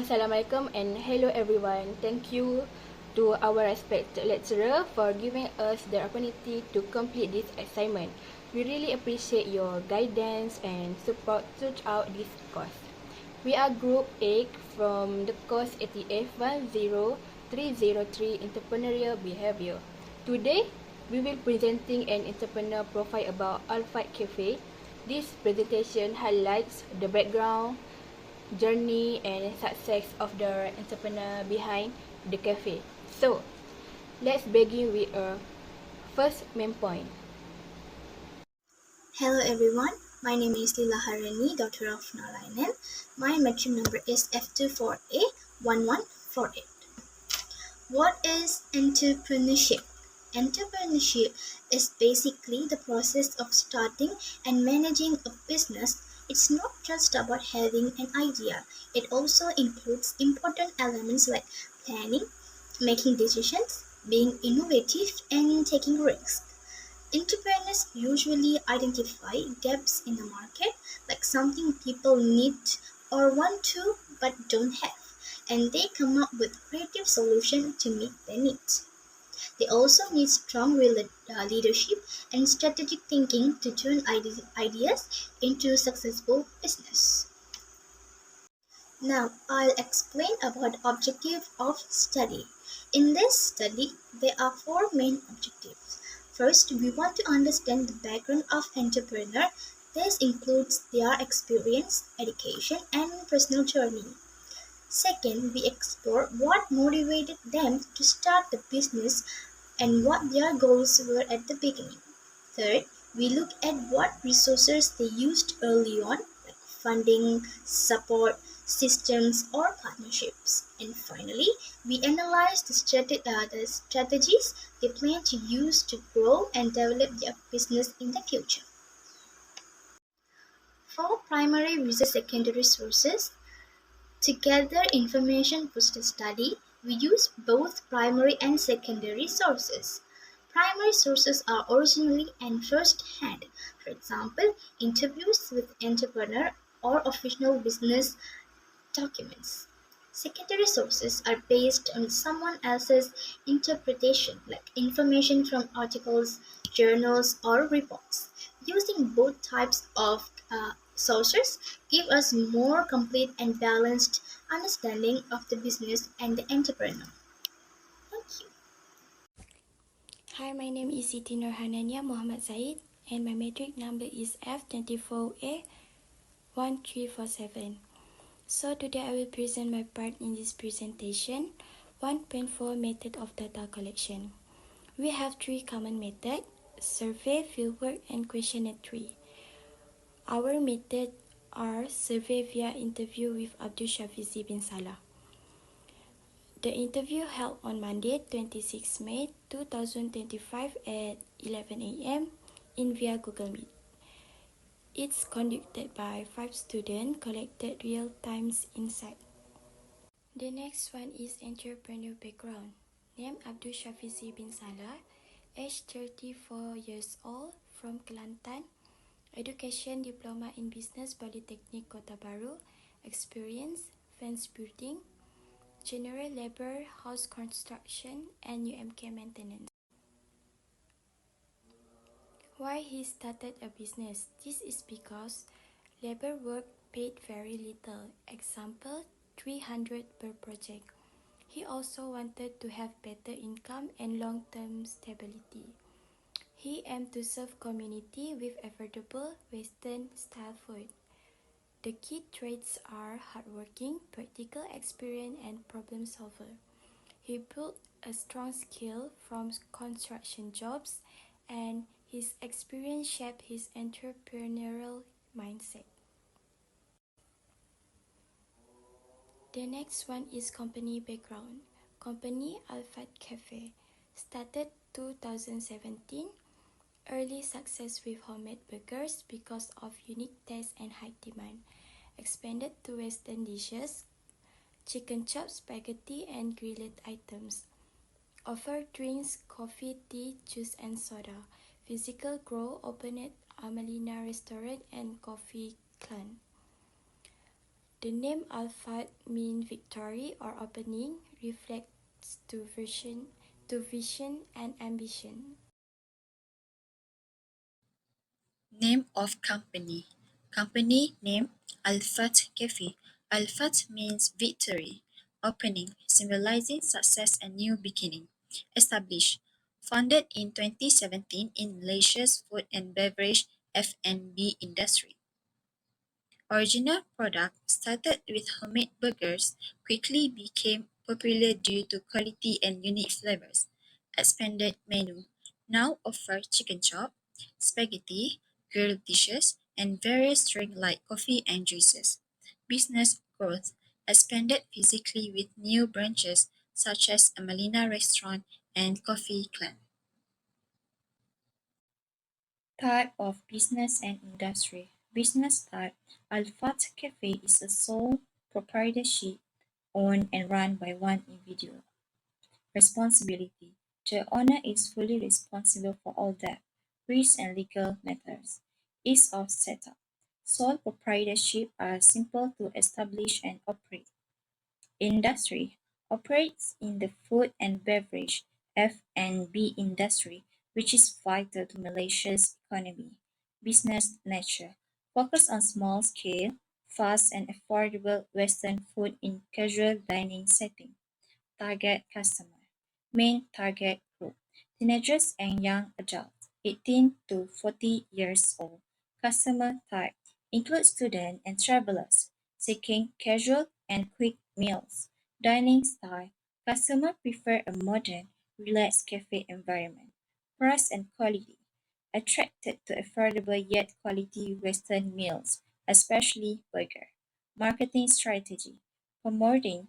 Assalamualaikum and hello everyone. Thank you to our respected lecturer for giving us the opportunity to complete this assignment. We really appreciate your guidance and support throughout this course. We are Group 8 from the course ATF1303 Entrepreneurial Behavior. Today, we will presenting an entrepreneur profile about Fath Cafe. This presentation highlights the background, journey and success of the entrepreneur behind the cafe. So, let's begin with a first main point. Hello everyone, my name is Lila Harani, daughter of Narayanan. My matric number is F24A1148. What is entrepreneurship? Entrepreneurship is basically the process of starting and managing a business. It's not just about having an idea, it also includes important elements like planning, making decisions, being innovative, and taking risks. Entrepreneurs usually identify gaps in the market, like something people need or want to but don't have, and they come up with creative solutions to meet their needs. They also need strong leadership and strategic thinking to turn ideas into successful business. Now, I'll explain about objective of study. In this study, there are four main objectives. First, we want to understand the background of entrepreneur. This includes their experience, education, and personal journey. Second, we explore what motivated them to start the business and what their goals were at the beginning. Third, we look at what resources they used early on, like funding, support, systems, or partnerships. And finally, we analyze the strategies they plan to use to grow and develop their business in the future. For primary versus secondary sources, to gather information for the study, we use both primary and secondary sources. Primary sources are originally and first-hand, for example, interviews with entrepreneur or official business documents. Secondary sources are based on someone else's interpretation, like information from articles, journals, or reports. Using both types of sources give us more complete and balanced understanding of the business and the entrepreneur. Thank you. Hi, my name is Siti Nurhanania Muhammad Zaid and my matric number is F24A1347. So today I will present my part in this presentation, 1.4 method of data collection. We have three common methods: survey, fieldwork, and questionnaire. Our methods are survey via interview with Abdul Shafizi bin Salah. The interview held on Monday, 26 May 2025 at 11 a.m. in via Google Meet. It's conducted by 5 students, collected real-time insight. The next one is entrepreneur background. Name Abdul Shafizi bin Salah, age 34 years old, from Kelantan. Education diploma in business, Polytechnic Kota Baru. Experience fence building, general labor, house construction, and UMK maintenance. Why he started a business? This is because labor work paid very little. Example, 300 per project. He also wanted to have better income and long-term stability. He aimed to serve community with affordable Western-style food. The key traits are hardworking, practical experience, and problem solver. He built a strong skill from construction jobs, and his experience shaped his entrepreneurial mindset. The next one is company background. Company Fath Cafe started 2017. Early success with homemade burgers because of unique taste and high demand. Expanded to Western dishes, chicken chops, spaghetti, and grilled items. Offer drinks, coffee, tea, juice, and soda. Physical grow opened Amelina restaurant and coffee clan. The name Al-Fath means victory or opening, reflects to vision and ambition. Name of company. Company name Al-Fath Cafe. Al-Fath means victory, opening, symbolizing success and new beginning. Established. Founded in 2017 in Malaysia's food and beverage F&B industry. Original product started with homemade burgers, quickly became popular due to quality and unique flavors. Expanded menu now offer chicken chop, spaghetti, grilled dishes, and various drinks like coffee and juices. Business growth expanded physically with new branches such as a Malina restaurant and Coffee Clan. Type of business and industry. Business type. Al-Fath Cafe is a sole proprietorship owned and run by one individual. Responsibility. The owner is fully responsible for all debt, risk and legal matters. Ease of setup. Sole proprietorship are simple to establish and operate. Industry operates in the food and beverage (F&B) industry, which is vital to Malaysia's economy. Business nature focus on small-scale, fast and affordable Western food in casual dining setting. Target customer. Main target group. Teenagers and young adults, 18 to 40 years old. Customer type. Include students and travelers seeking casual and quick meals. Dining style. Customer prefer a modern, relaxed cafe environment. Price and quality. Attracted to affordable yet quality Western meals, especially burger. Marketing strategy. Promoting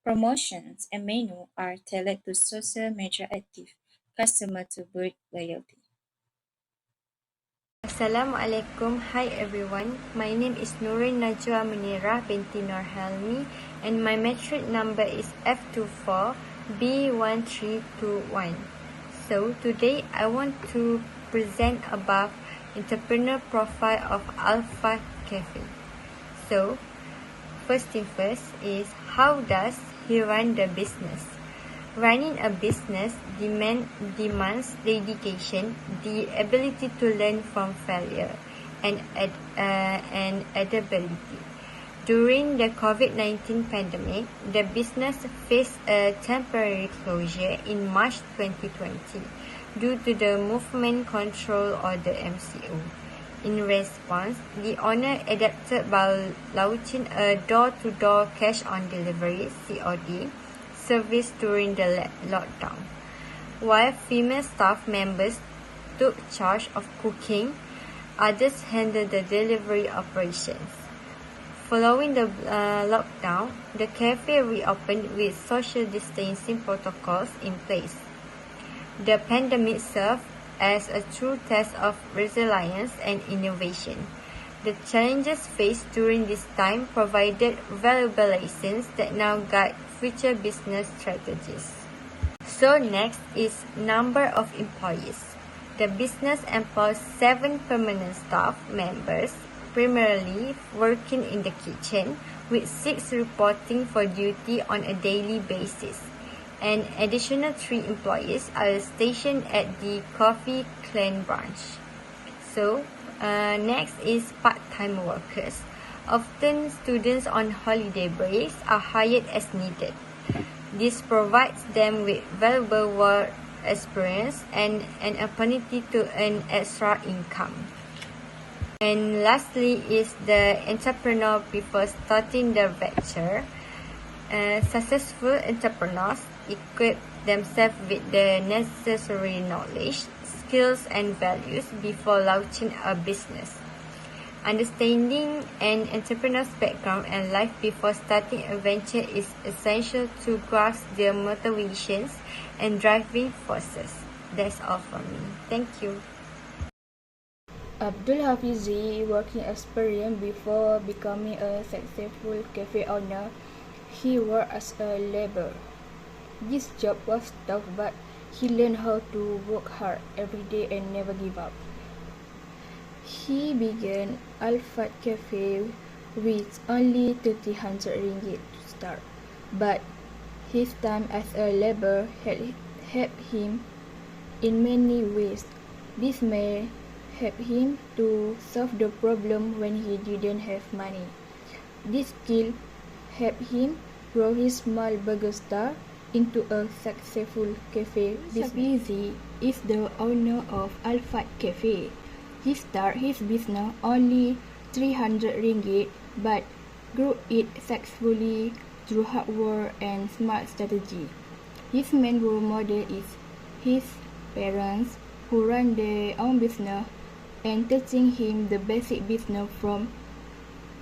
Promotions and menu are tailored to social media active customer to build loyalty. Assalamualaikum. Hi everyone. My name is Nurin Najwa Munirah binti Nur Helmi and my metric number is F24B1321. So today I want to present about entrepreneur profile of Al-Fath Cafe. So first thing first is how does he run the business? Running a business demands dedication, the ability to learn from failure, and adaptability. During the COVID-19 pandemic, the business faced a temporary closure in March 2020 due to the Movement Control Order (MCO). In response, the owner adapted by launching a door-to-door cash-on-delivery (COD) service during the lockdown, while female staff members took charge of cooking, others handled the delivery operations. Following the lockdown, the cafe reopened with social distancing protocols in place. The pandemic served as a true test of resilience and innovation. The challenges faced during this time provided valuable lessons that now guide future business strategies. So next is number of employees. The business employs 7 permanent staff members, primarily working in the kitchen, with 6 reporting for duty on a daily basis. An additional 3 employees are stationed at the Coffee Clan branch. So, next is part-time workers. Often, students on holiday breaks are hired as needed. This provides them with valuable work experience and an opportunity to earn extra income. And lastly is the entrepreneur before starting the venture. Successful entrepreneurs equip themselves with the necessary knowledge, skills, and values before launching a business. Understanding an entrepreneur's background and life before starting a venture is essential to grasp their motivations and driving forces. That's all from me. Thank you. Abdul Hafizi working experience before becoming a successful cafe owner. He worked as a laborer. This job was tough, but he learned how to work hard every day and never give up. He began Al-Fath Cafe with only ringgit to start. But his time as a laborer helped him in many ways. This may help him to solve the problem when he didn't have money. This skill helped him grow his small burger stall into a successful cafe business. Sabizi is the owner of Fath Cafe. He started his business only 300 ringgit but grew it successfully through hard work and smart strategy. His main role model is his parents, who run their own business and teaching him the basic business from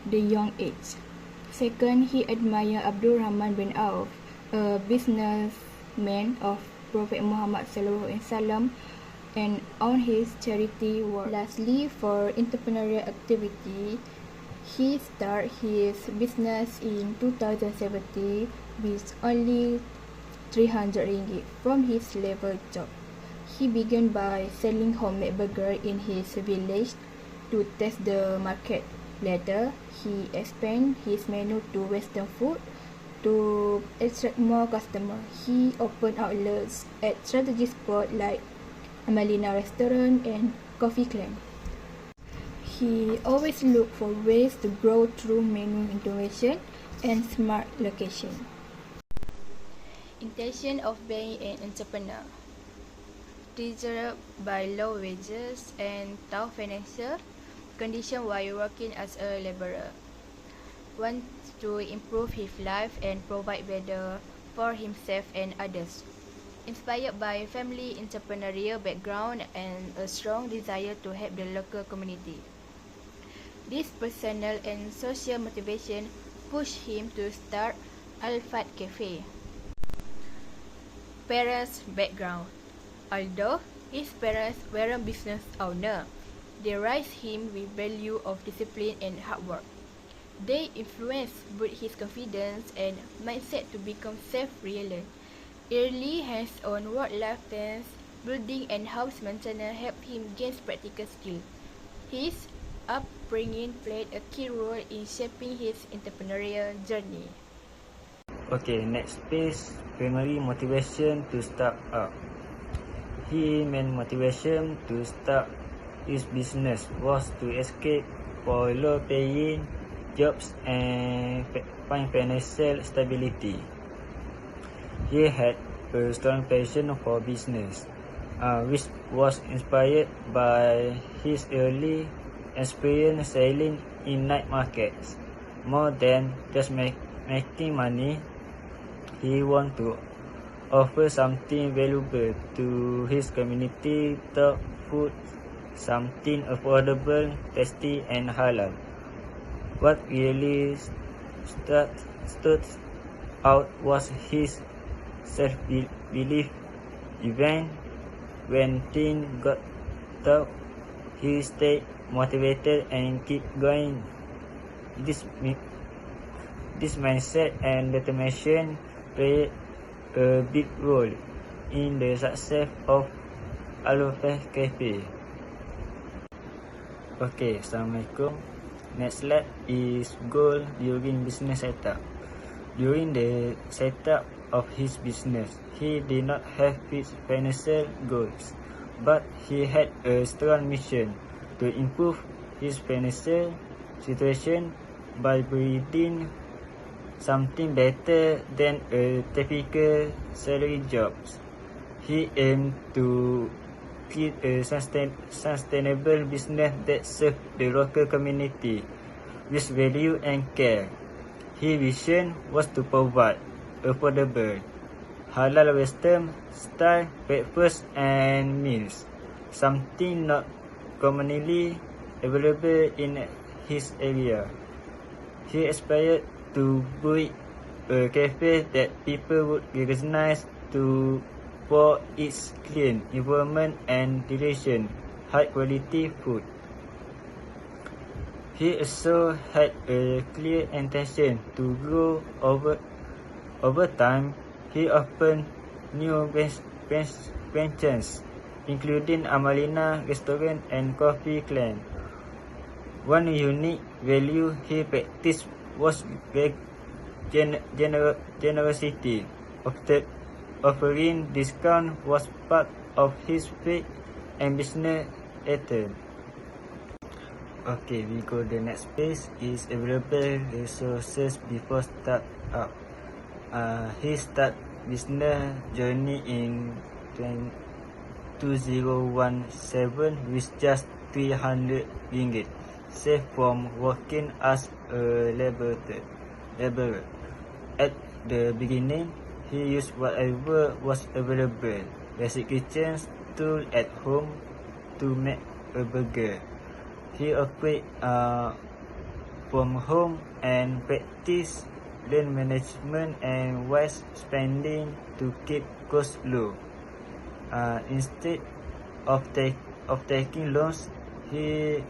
the young age. Second, he admired Abdul Rahman bin Auf, a businessman of Prophet Muhammad SAW, and on his charity work. Lastly, for entrepreneurial activity, he started his business in 2017 with only 300 ringgit from his labor job. He began by selling homemade burger in his village to test the market. Later, he expanded his menu to Western food to attract more customers. He opened outlets at strategic spots like Amalina Restaurant and Coffee Clan. He always looked for ways to grow through menu innovation and smart location. Intention of being an entrepreneur. Deserved by low wages and tough financial condition while working as a laborer. Wants to improve his life and provide better for himself and others. Inspired by family entrepreneurial background and a strong desire to help the local community. This personal and social motivation pushed him to start Fath Cafe. Parents' background. Although his parents weren't business owners, they raised him with value of discipline and hard work. They influenced both his confidence and mindset to become self-reliant. Early hands-on work-life plans, building and house maintenance helped him gain practical skills. His upbringing played a key role in shaping his entrepreneurial journey. Okay, next page, primary motivation to start up. His main motivation to start his business was to escape for low-paying jobs and find financial stability. He had a strong passion for business, which was inspired by his early experience selling in night markets. More than just making money, he wanted to offer something valuable to his community, top food, something affordable, tasty and halal. What really stood out was his self-belief. Even when things got tough, he stayed motivated and keep going. This mindset and determination played a big role in the success of Fath Cafe. Okay, Assalamualaikum. Next slide is goal during business setup. During the setup of his business, he did not have fixed financial goals, but he had a strong mission to improve his financial situation by building something better than a typical salary job. He aimed to create a sustainable business that serves the local community with value and care. His vision was to provide affordable, halal Western style breakfast and meals, something not commonly available in his area. He aspired to build a cafe that people would recognize for its clean environment and delicious, high-quality food. He also had a clear intention to grow over time. He opened new branches, including Amalina Restaurant and Coffee Clan. One unique value he practiced was generosity. After offering discount was part of his faith and business ethic. Okay, we go the next page is available resources before start up. He start business journey in 2017 with just 300 ringgit, saved from working as a laborer. At the beginning, he used whatever was available, basic kitchen tool at home to make a burger. He operate from home and practice lean management and wise spending to keep costs low. Instead of taking loans, he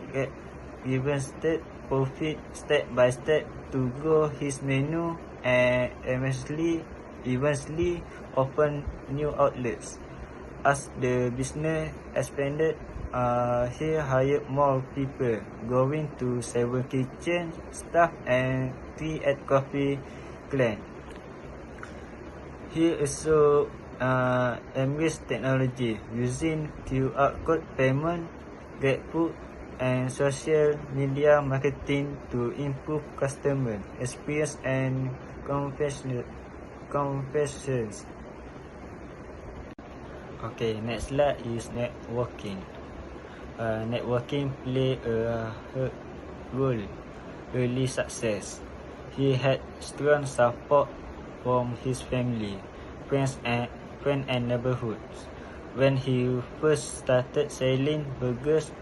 reinvested profit step by step to grow his menu and eventually open new outlets. As the business expanded, he hired more people, growing to 7 kitchen staff and 3 at coffee clan. He also embraced technology, using QR code payment, GrabFood, and social media marketing to improve customer experience and conversions. Okay, next slide is networking. Networking play a role early success. He had strong support from his family, friends and neighborhoods. When he first started selling burgers,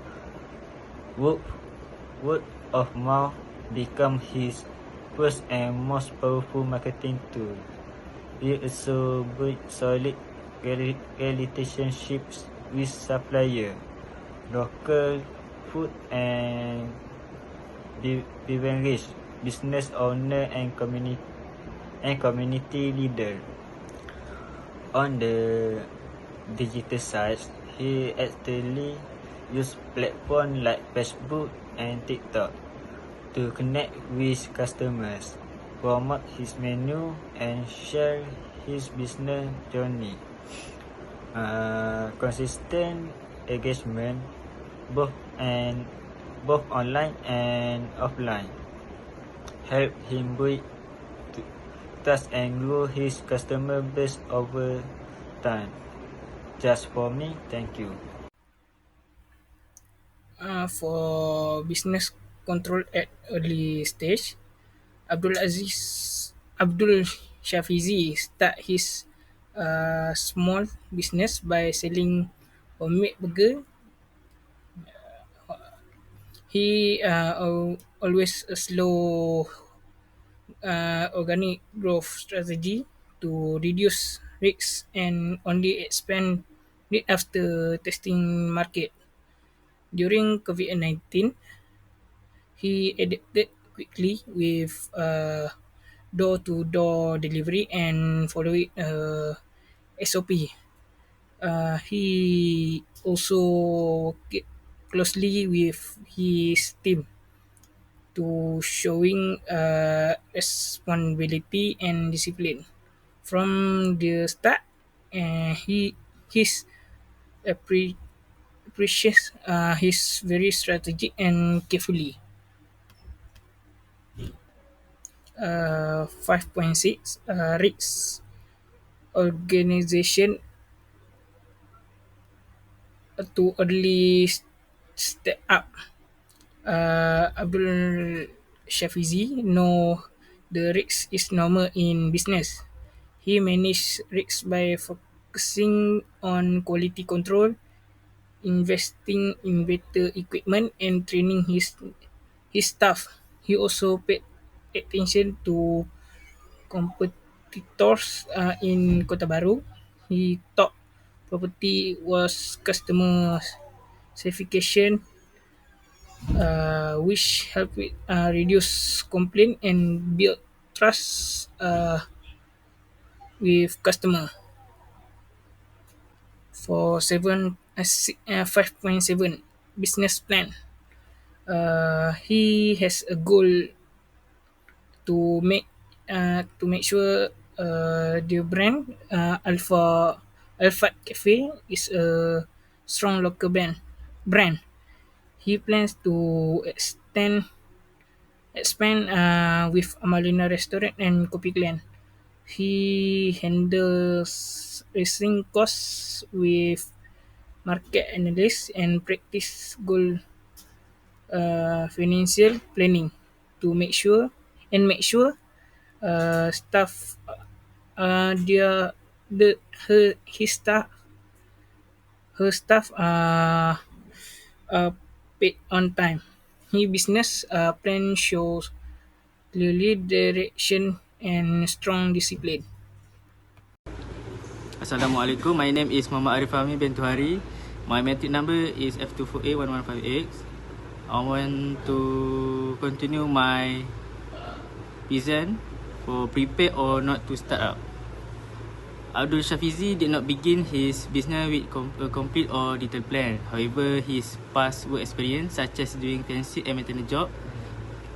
word of mouth became his first and most powerful marketing tool. He also built solid relationships with suppliers, local food and beverage business owner and community leader. On the digital side, he actively used platforms like Facebook and TikTok to connect with customers, promote his menu, and share his business journey. Consistent engagement, both online and offline, help him build trust and grow his customer base over time. Just for me, thank you. For business control at early stage, Abdul Shafizi start his small business by selling homemade burger. He always a slow organic growth strategy to reduce risks and only expand it after testing market. During COVID-19, he adapted quickly with door-to-door delivery and following SOP. He also worked closely with his team to showing responsibility and discipline. From the start, he his appre- appreciates his very strategic and carefully. 5.6 risk organization to early step up. Abdul Shafizi know the risk is normal in business. He managed risks by focusing on quality control, investing in better equipment, and training his staff. He also paid attention to competitors in Kota Baru. He thought property was customer certification, which helped with, reduce complaint and build trust with customer. For 5.7 business plan, he has a goal to make sure the brand Alpha Cafe is a strong local brand. He plans to expand with Amalina Restaurant and Kopi Clan. He handles rising costs with market analysis and practice goal financial planning to make sure staff dia the her his staff her staff are paid on time. His business plan shows clearly direction and strong discipline. Assalamualaikum. My name is Muhammad Arif Fahmi bin Tuhari. My matric number is F2481158. I want to continue my present for prepare or not to start up. Abdul Shafizi did not begin his business with a complete or detailed plan. However, his past work experience, such as doing fancy and maintenance job,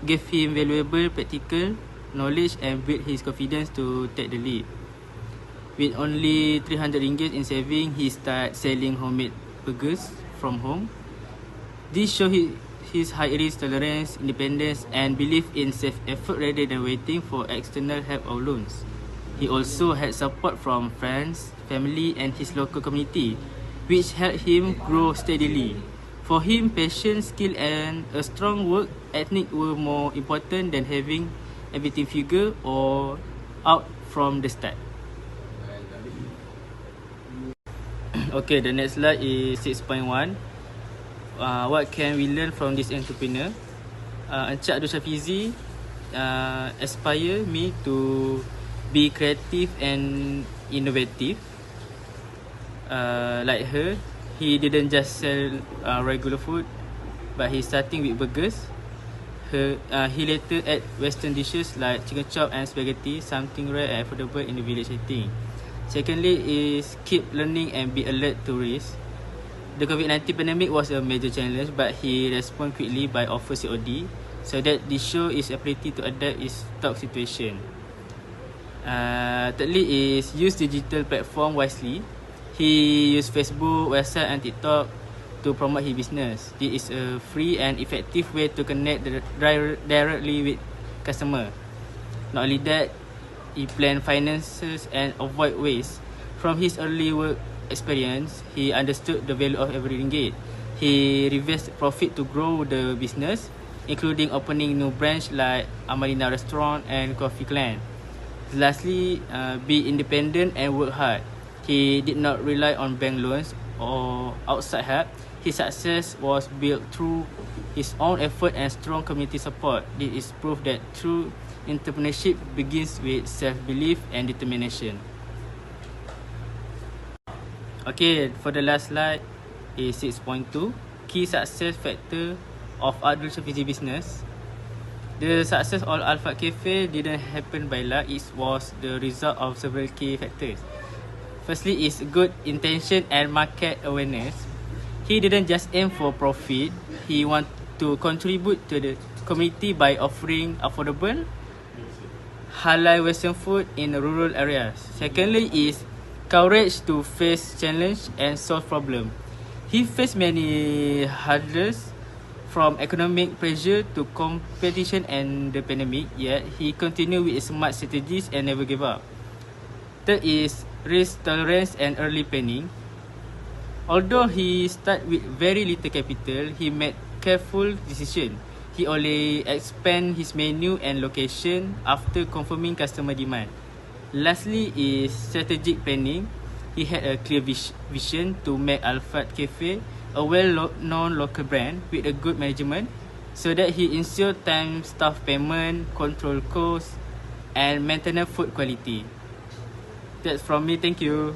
gave him valuable practical knowledge and built his confidence to take the lead. With only 300 ringgit in saving, he started selling homemade burgers from home. This shows his high risk tolerance, independence, and belief in self-effort rather than waiting for external help or loans. He also had support from friends, family, and his local community, which helped him grow steadily. For him, passion, skill, and a strong work ethic were more important than having everything figured or out from the start. Okay, the next slide is 6.1. What can we learn from this entrepreneur? Encik Abdul Shafizi aspire me to be creative and innovative. Like her, he didn't just sell regular food, but he's starting with burgers. He later add western dishes like chicken chop and spaghetti, something rare and affordable in the village setting. Secondly is keep learning and be alert to risk. The COVID-19 pandemic was a major challenge, but he responded quickly by offer COD, so that this show his ability to adapt his stock situation. Thirdly is use digital platform wisely. He used Facebook, website and TikTok to promote his business. This is a free and effective way to connect directly with customer. Not only that, he planned finances and avoid waste. From his early work experience, he understood the value of every ringgit. He reinvested profit to grow the business, including opening new branch like Amalina Restaurant and Coffee Clan. Lastly, be independent and work hard. He did not rely on bank loans or outside help. His success was built through his own effort and strong community support. This is proof that true entrepreneurship begins with self-belief and determination. Okay, for the last slide is 6.2. Key success factor of Abdul Shafizi business. The success of Alpha Cafe didn't happen by luck. It was the result of several key factors. Firstly is good intention and market awareness. He didn't just aim for profit. He want to contribute to the community by offering affordable halal western food in rural areas. Secondly is courage to face challenge and solve problem. He faced many hurdles from economic pressure to competition and the pandemic, yet he continued with smart strategies and never gave up. Third is risk tolerance and early planning. Although he started with very little capital, he made careful decisions. He only expand his menu and location after confirming customer demand. Lastly is strategic planning. He had a clear vision to make Fath Cafe a well-known local brand with a good management, so that he ensured time staff payment, control costs, and maintain food quality. That's from me. Thank you.